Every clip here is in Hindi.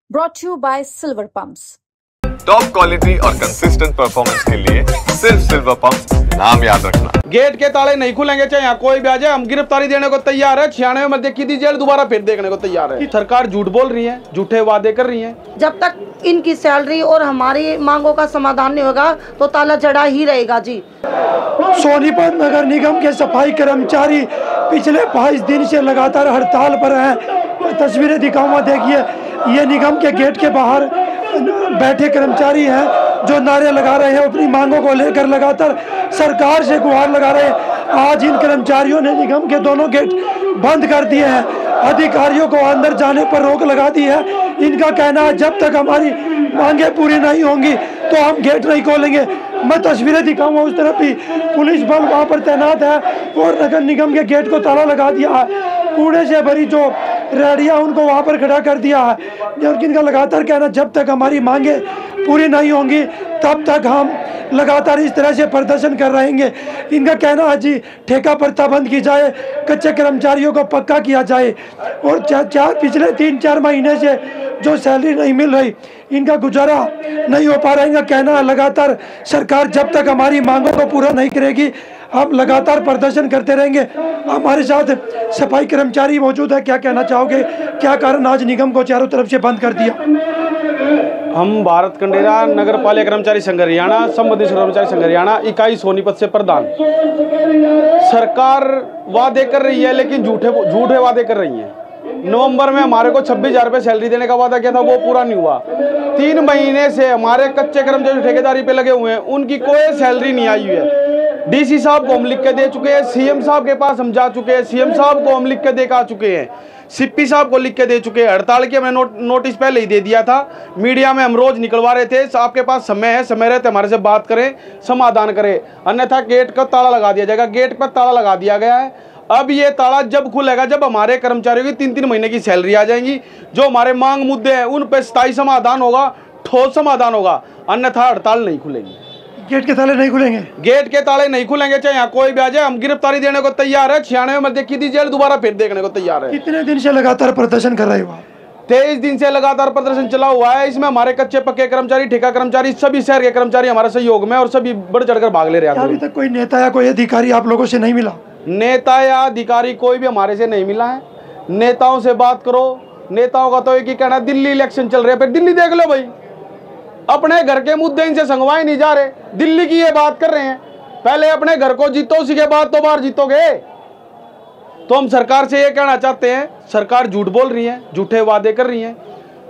brought to you by Silver Pumps. Top quality और कंसिस्टेंट परफॉर्मेंस के लिए सिर्फ सिल्वर पंप्स नाम याद रखना। गेट के ताले नहीं खुलेंगे चाहे यहाँ कोई भी आ जाए, हम गिरफ्तारी देने को तैयार है। 96 में देखी थी जेल, दोबारा फिर देखने को तैयार है। सरकार झूठ बोल रही है, झूठे वादे कर रही है। जब तक इनकी सैलरी और हमारी मांगों का समाधान नहीं होगा तो ताला जड़ा ही रहेगा जी। सोनीपत नगर निगम के सफाई कर्मचारी पिछले 22 दिन से लगातार हड़ताल पर हैं। तस्वीरें दिखाऊंगा, देखिए ये निगम के गेट के बाहर बैठे कर्मचारी हैं जो नारे लगा रहे हैं, अपनी मांगों को लेकर लगातार सरकार से गुहार लगा रहे हैं। आज इन कर्मचारियों ने निगम के दोनों गेट बंद कर दिए हैं, अधिकारियों को अंदर जाने पर रोक लगा दी है। इनका कहना है जब तक हमारी मांगे पूरी नहीं होंगी तो हम गेट नहीं खोलेंगे। मैं तस्वीरें दिखाऊंगा, उस तरफ भी पुलिस बल वहाँ पर तैनात है और नगर निगम के गेट को ताला लगा दिया है। कूड़े से भरी जो रेडिया उनको वहाँ पर खड़ा कर दिया है। और इनका लगातार कहना जब तक हमारी मांगे पूरी नहीं होंगी तब तक हम लगातार इस तरह से प्रदर्शन कर रहेंगे। इनका कहना है जी ठेका प्रथा बंद की जाए, कच्चे कर्मचारियों को पक्का किया जाए और पिछले 3-4 महीने से जो सैलरी नहीं मिल रही, इनका गुजारा नहीं हो पा रहा। इनका कहना है लगातार सरकार जब तक हमारी मांगों को पूरा नहीं करेगी हम लगातार प्रदर्शन करते रहेंगे। हमारे साथ सफाई कर्मचारी मौजूद है, क्या कहना चाहोगे, क्या कारण आज निगम को चारों तरफ से बंद कर दिया? हम भारत कंडेरा नगर पालिका कर्मचारी संघ हरियाणा, संबंधित कर्मचारी संघ हरियाणा, इकाई सोनीपत से प्रधान। सरकार वादे कर रही है लेकिन झूठे वादे कर रही है। नवंबर में हमारे को 26,000 रुपये सैलरी देने का वादा किया था, वो पूरा नहीं हुआ। 3 महीने से हमारे कच्चे कर्मचारी ठेकेदारी पे लगे हुए हैं, उनकी कोई सैलरी नहीं आई हुई है। डीसी साहब को हम लिख के दे चुके हैं, सीएम साहब के पास हम जा चुके हैं, सीएम साहब को हम लिख के दे आ चुके हैं, सीपी साहब को लिख के दे चुके हैं। हड़ताल के हमने नोटिस पहले ही दे दिया था, मीडिया में हम रोज निकलवा रहे थे। आपके पास समय है, समय रहते हमारे से बात करें, समाधान करें, अन्यथा गेट का ताला लगा दिया जाएगा। गेट पर ताला लगा दिया गया है। अब ये ताला जब खुलेगा जब हमारे कर्मचारियों की 3-3 महीने की सैलरी आ जाएंगी। जो हमारे मांग मुद्दे हैं उन पर स्थायी समाधान होगा, ठोस समाधान होगा, अन्यथा हड़ताल नहीं खुलेगी। गेट के ताले नहीं खुलेंगे? गेट के ताले नहीं खुलेंगे चाहे यहाँ कोई भी आ जाए, हम गिरफ्तारी देने को तैयार है। 96 में देखी थी जेल, दोबारा फिर देखने को तैयार है। कितने दिन से लगातार प्रदर्शन कर रहे हो? 23 दिन से लगातार प्रदर्शन चला हुआ है। इसमें हमारे कच्चे पक्के कर्मचारी, ठेका कर्मचारी, सभी शहर के कर्मचारी हमारे सहयोग में और सभी बढ़ चढ़कर भाग ले रहे हैं। अभी तक कोई नेता या कोई अधिकारी आप लोगों से नहीं मिला? नेता या अधिकारी कोई भी हमारे से नहीं मिला है। नेताओं से बात करो, नेताओं का तो एक ही कहना, दिल्ली इलेक्शन चल रहे हैं, फिर दिल्ली देख लो भाई। अपने घर के मुद्दे इनसे संगवाए नहीं जा रहे, दिल्ली की ये बात कर रहे हैं। पहले अपने घर को जीतो, उसी के बाद तो बाहर जीतोगे। तो हम सरकार से ये कहना चाहते हैं, सरकार झूठ बोल रही है, झूठे वादे कर रही है।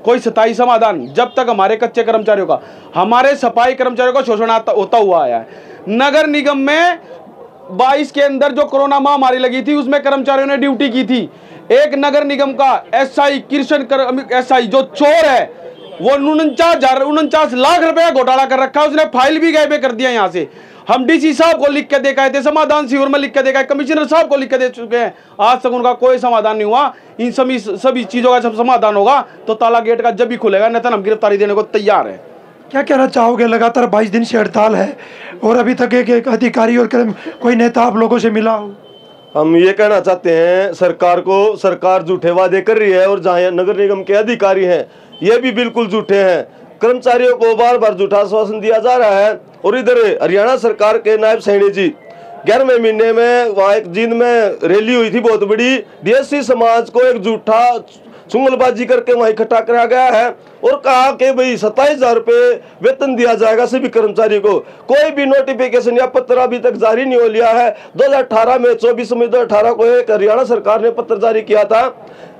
कोई स्थायी समाधान जब तक हमारे कच्चे कर्मचारियों का, हमारे सफाई कर्मचारियों का शोषण होता हुआ आया है। नगर निगम में 22 के अंदर जो कोरोना महामारी लगी थी उसमें कर्मचारियों ने ड्यूटी की थी। एक नगर निगम का एसआई कृष्ण एसआई जो चोर है, वो 49 लाख रुपए का घोटाला कर रखा है, उसने फाइल भी गायब कर दिया। यहाँ से हम डीसी साहब को लिख के देखाए थे, समाधान शिविर में लिख के देखा है, कमिश्नर साहब को लिख के दे चुके हैं, आज तक उनका कोई समाधान नहीं हुआ। इन सभी चीजों का सब समाधान होगा तो ताला गेट का जब भी खुलेगा, नहीं तो हम गिरफ्तारी देने को तैयार है। क्या कहना चाहोगे? लगातार 22 दिन से हड़ताल है और अभी तक एक अधिकारी और कोई नेता आप लोगों से मिला हो? हम ये कहना चाहते हैं सरकार को, सरकार झूठे वादे कर रही है और जहाँ नगर निगम के अधिकारी हैं ये भी बिल्कुल झूठे हैं। कर्मचारियों को बार बार झूठा आश्वासन दिया जा रहा है। और इधर हरियाणा सरकार के नायब सैनी जी 11वें महीने में वहाँ एक जींद में रैली हुई थी बहुत बड़ी, डीएससी समाज को एक झूठा चुंगलबाजी करके वहाँ इकट्ठा कराया गया है और कहा कि भाई 27,000 रुपये वेतन दिया जाएगा सभी कर्मचारियों को। कोई भी नोटिफिकेशन या पत्र अभी तक जारी नहीं हो लिया है। 2018 में 24 में 2018 को एक हरियाणा सरकार ने पत्र जारी किया था,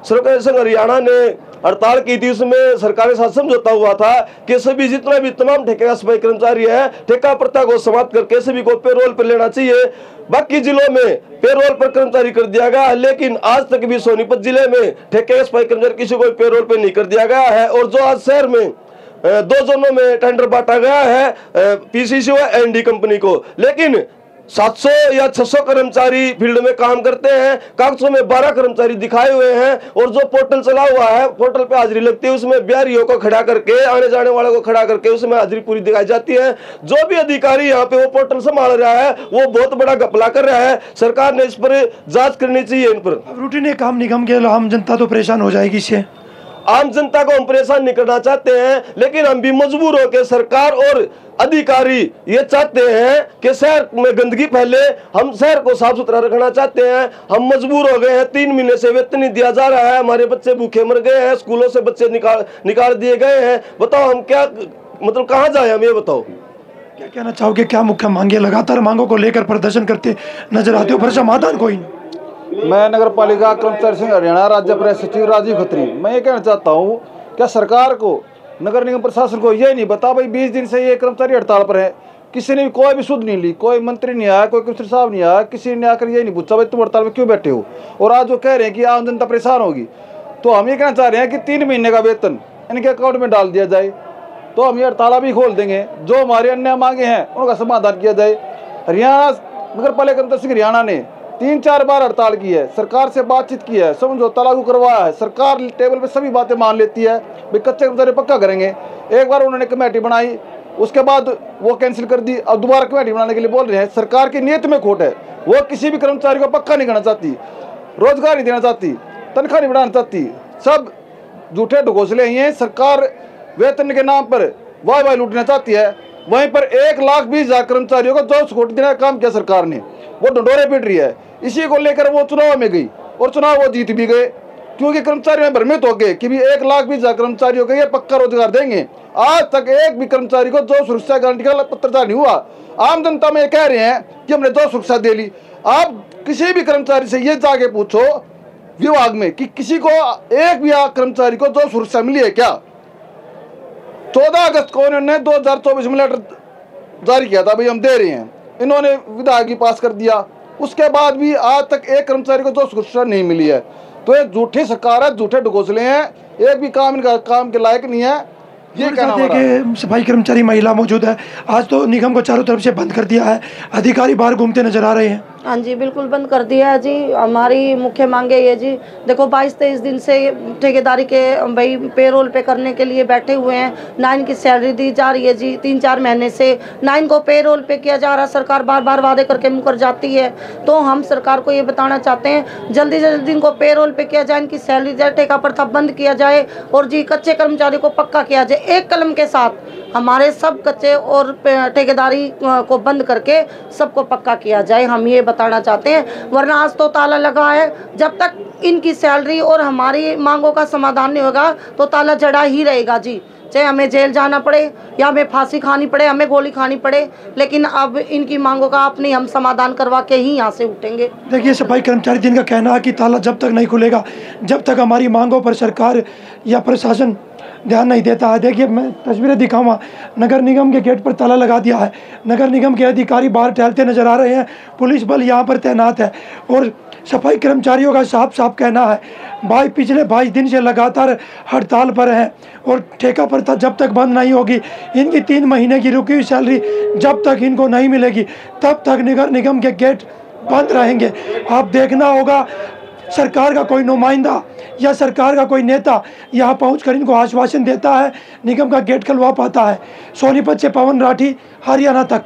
सरकारी संघ हरियाणा ने हड़ताल की थी। उसमें सरकार के साथ समझौता हुआ था कि सभी जितना भी तमाम ठेका सफाई कर्मचारी है, ठेका प्रथा को समाप्त करके सभी को पेरोल पर लेना चाहिए। बाकी जिलों में पेरोल पर कर्मचारी कर दिया गया है, लेकिन आज तक भी सोनीपत जिले में ठेके सफाई कर्मचारी किसी को पेरोल पर नहीं कर दिया गया है। और जो आज शहर में 2 जोनों में टेंडर बांटा गया है पीसीसी व एनडी कंपनी को, लेकिन 700 या 600 कर्मचारी फील्ड में काम करते हैं, कागजों में 12 कर्मचारी दिखाए हुए हैं। और जो पोर्टल चला हुआ है, पोर्टल पे हाजिरी लगती है, उसमें बिहारियों को खड़ा करके, आने जाने वालों को खड़ा करके उसमें हाजिरी पूरी दिखाई जाती है। जो भी अधिकारी यहाँ पे वो पोर्टल संभाल रहा है वो बहुत बड़ा घपला कर रहा है। सरकार ने इस पर जांच करनी चाहिए। इन पर रूटीन काम निगम के आम जनता तो परेशान हो जाएगी इससे। आम जनता को हम परेशान नहीं करना चाहते हैं, लेकिन हम भी मजबूर होकर सरकार और अधिकारी ये चाहते हैं कि शहर में गंदगी फैले, हम शहर को साफ सुथरा रखना चाहते हैं। हम मजबूर हो गए हैं, 3 महीने से वेतन नहीं दिया जा रहा है, हमारे बच्चे भूखे मर गए हैं, स्कूलों से बच्चे निकाल दिए गए हैं। बताओ हम क्या मतलब कहाँ जाए, हम ये बताओ। क्या कहना चाहोगे, क्या मुख्य मांगे, लगातार मांगों को लेकर प्रदर्शन करते नजर आते हो पर समाधान कोई नहीं? मैं नगर पालिका कर्मचारी संघ हरियाणा राज्य प्रेस सचिव राजीव खत्री, मैं ये कहना चाहता हूँ क्या सरकार को, नगर निगम प्रशासन को ये नहीं बता भाई 20 दिन से ये कर्मचारी हड़ताल पर है, किसी ने भी कोई भी सुध नहीं ली, कोई मंत्री नहीं आया, कोई कमिश्नर साहब नहीं आया, किसी ने आकर ये नहीं पूछा भाई तुम हड़ताल में क्यों बैठे हो। और आज वो कह रहे हैं कि आम जनता परेशान होगी। तो हम ये कहना चाह रहे हैं कि 3 महीने का वेतन इनके अकाउंट में डाल दिया जाए, तो हम ये हड़ताल भी खोल देंगे। जो हमारी अन्य मांगे हैं उनका समाधान किया जाए। हरियाणा नगर पालिका कर्मचारी संघ हरियाणा ने 3-4 बार हड़ताल की है, सरकार से बातचीत की है, समझौता लागू करवाया है, सरकार टेबल पे सभी बातें मान लेती है, भाई कच्चे कर्मचारी पक्का करेंगे। एक बार उन्होंने कमेटी बनाई, उसके बाद वो कैंसिल कर दी, अब दोबारा कमेटी बनाने के लिए बोल रहे हैं। सरकार की नीयत में खोट है, वो किसी भी कर्मचारी को पक्का नहीं करना चाहती, रोजगार नहीं देना चाहती, तनख्वाह नहीं बढ़ाना चाहती, सब झूठे ढकोसले ही हैं। सरकार वेतन के नाम पर वाह लूटना चाहती है, वहीं पर 1,20,000 कर्मचारियों को 200 कोटी देने का काम किया सरकार ने, वो ढंडोरे पीट रही है। इसी को लेकर वो चुनाव में गई और चुनाव वो जीत भी गए, क्योंकि कर्मचारी में भ्रमित हो गए कि भी 1,20,000 कर्मचारियों को ये पक्का रोजगार देंगे। आज तक एक भी कर्मचारी को 2 सुरक्षा गारंटी का पत्र जारी नहीं हुआ। आम जनता में ये कह रहे हैं कि हमने 2 सुरक्षा दे ली। आप किसी भी कर्मचारी से ये जाके पूछो विभाग में कि किसी को एक भी कर्मचारी को 2 सुरक्षा मिली है क्या। 14 अगस्त को इन्होंने 2024 में लेटर जारी किया था, भाई हम दे रहे हैं, इन्होंने विधायक भी पास कर दिया। उसके बाद भी आज तक एक कर्मचारी को 2 सुरक्षा नहीं मिली है। तो ये झूठी सरकार है, झूठे ढकोसले हैं, एक भी काम इनका काम के लायक नहीं है। ये कहना कि सफाई कर्मचारी महिला मौजूद है, आज तो निगम को चारों तरफ से बंद कर दिया है, अधिकारी बाहर घूमते नजर आ रहे हैं। हाँ जी, बिल्कुल बंद कर दिया है जी। हमारी मुख्य मांगे ये जी, देखो 22-23 दिन से ठेकेदारी के भाई पेरोल पे करने के लिए बैठे हुए हैं, ना इनकी सैलरी दी जा रही है जी 3-4 महीने से, ना इनको पेरोल पे किया जा रहा। सरकार बार बार वादे करके मुकर जाती है। तो हम सरकार को ये बताना चाहते हैं जल्दी से जल्दी इनको पेरोल पे किया जाए, इनकी सैलरी जाए, ठेका प्रथा बंद किया जाए और जी कच्चे कर्मचारी को पक्का किया जाए। एक कलम के साथ हमारे सब कच्चे और ठेकेदारी को बंद करके सबको पक्का किया जाए, हम ये बताना चाहते हैं। वरना आज तो ताला लगा है, जब तक इनकी सैलरी और हमारी मांगों का समाधान नहीं होगा तो ताला जड़ा ही रहेगा जी। चाहे हमें जेल जाना पड़े या हमें फांसी खानी पड़े, हमें गोली खानी पड़े, लेकिन अब इनकी मांगों का अपनी हम समाधान करवा के ही यहाँ से उठेंगे। देखिए, सफाई कर्मचारी जिनका कहना है कि ताला जब तक नहीं खुलेगा, जब तक हमारी मांगों पर सरकार या प्रशासन ध्यान नहीं देता है। देखिए, मैं तस्वीरें दिखाऊंगा, नगर निगम के गेट पर ताला लगा दिया है, नगर निगम के अधिकारी बाहर टहलते नजर आ रहे हैं, पुलिस बल यहाँ पर तैनात है और सफाई कर्मचारियों का साफ साफ कहना है भाई पिछले 22 दिन से लगातार हड़ताल पर हैं और ठेका प्रथा जब तक बंद नहीं होगी, इनकी 3 महीने की रुकी हुई सैलरी जब तक इनको नहीं मिलेगी, तब तक नगर निगम के गेट बंद रहेंगे। आप देखना होगा सरकार का कोई नुमाइंदा या सरकार का कोई नेता यहाँ पहुंचकर इनको आश्वासन देता है, निगम का गेट खुलवा पाता है। सोनीपत से पवन राठी, हरियाणा तक।